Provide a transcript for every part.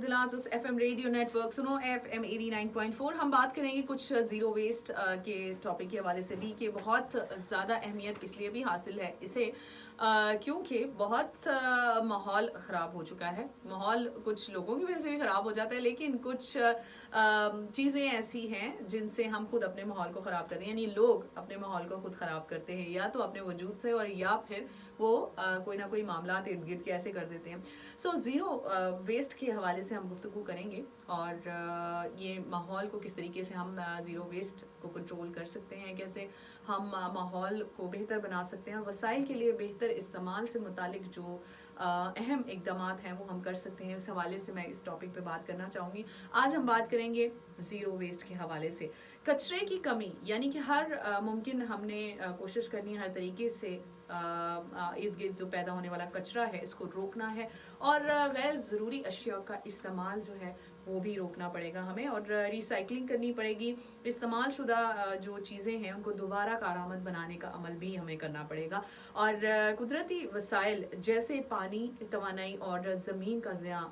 the largest FM radio network, सुनो FM 89.4। हम बात करेंगे कुछ ज़ीरो वेस्ट के टॉपिक के हवाले से भी कि बहुत ज़्यादा अहमियत इसलिए भी हासिल है इसे क्योंकि बहुत माहौल ख़राब हो चुका है। माहौल कुछ लोगों की वजह से भी ख़राब हो जाता है, लेकिन कुछ चीज़ें ऐसी हैं जिनसे हम खुद अपने माहौल को ख़राब करते हैं, यानी लोग अपने माहौल को खुद ख़राब करते हैं, या तो अपने वजूद से और या फिर वो कोई ना कोई मामला इर्द गिर्द के ऐसे कर देते हैं। सो ज़ीरो वेस्ट के हवाले से हम गुफ्तगू करेंगे और ये माहौल को किस तरीके से हम ज़ीरो वेस्ट को कंट्रोल कर सकते हैं, कैसे हम माहौल को बेहतर बना सकते हैं और वसाइल के लिए बेहतर इस्तेमाल से मुतालिक जो अहम इकदाम हैं वो हम कर सकते हैं। इस हवाले से मैं इस टॉपिक पे बात करना चाहूँगी। आज हम बात करेंगे ज़ीरो वेस्ट के हवाले से। कचरे की कमी, यानी कि हर मुमकिन हमने कोशिश करनी है हर तरीके से इर्द गिर्द जो पैदा होने वाला कचरा है इसको रोकना है और गैर ज़रूरी अशिया का इस्तेमाल जो है वो भी रोकना पड़ेगा हमें, और रिसाइकलिंग करनी पड़ेगी। इस्तेमाल शुदा जो चीज़ें हैं उनको दोबारा कारआमद बनाने का अमल भी हमें करना पड़ेगा और कुदरती वसाइल जैसे पानी, तवानाई और ज़मीन का ज़िया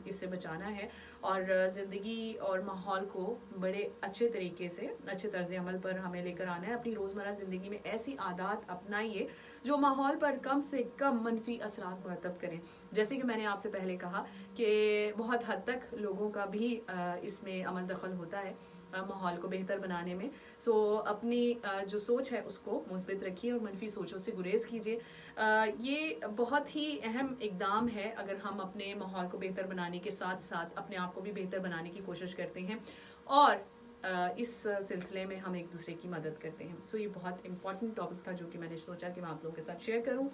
इससे बचाना है और ज़िंदगी और माहौल को बड़े अच्छे तरीके से अच्छे तर्ज अमल पर हमें लेकर आना है। अपनी रोज़मर्रा ज़िंदगी में ऐसी आदत अपनाइए जो माहौल पर कम से कम मनफी असरात मुरतब करें। जैसे कि मैंने आपसे पहले कहा कि बहुत हद तक लोगों का भी इसमें अमल दखल होता है माहौल को बेहतर बनाने में। सो अपनी जो सोच है उसको मुस्बित रखिए और मनफी सोचों से गुरेज कीजिए। ये बहुत ही अहम इकदाम है अगर हम अपने माहौल को बेहतर बनाने के साथ साथ अपने आप को भी बेहतर बनाने की कोशिश करते हैं और इस सिलसिले में हम एक दूसरे की मदद करते हैं। सो ये बहुत इंपॉर्टेंट टॉपिक था जो कि मैंने सोचा कि मैं आप लोगों के साथ शेयर करूं।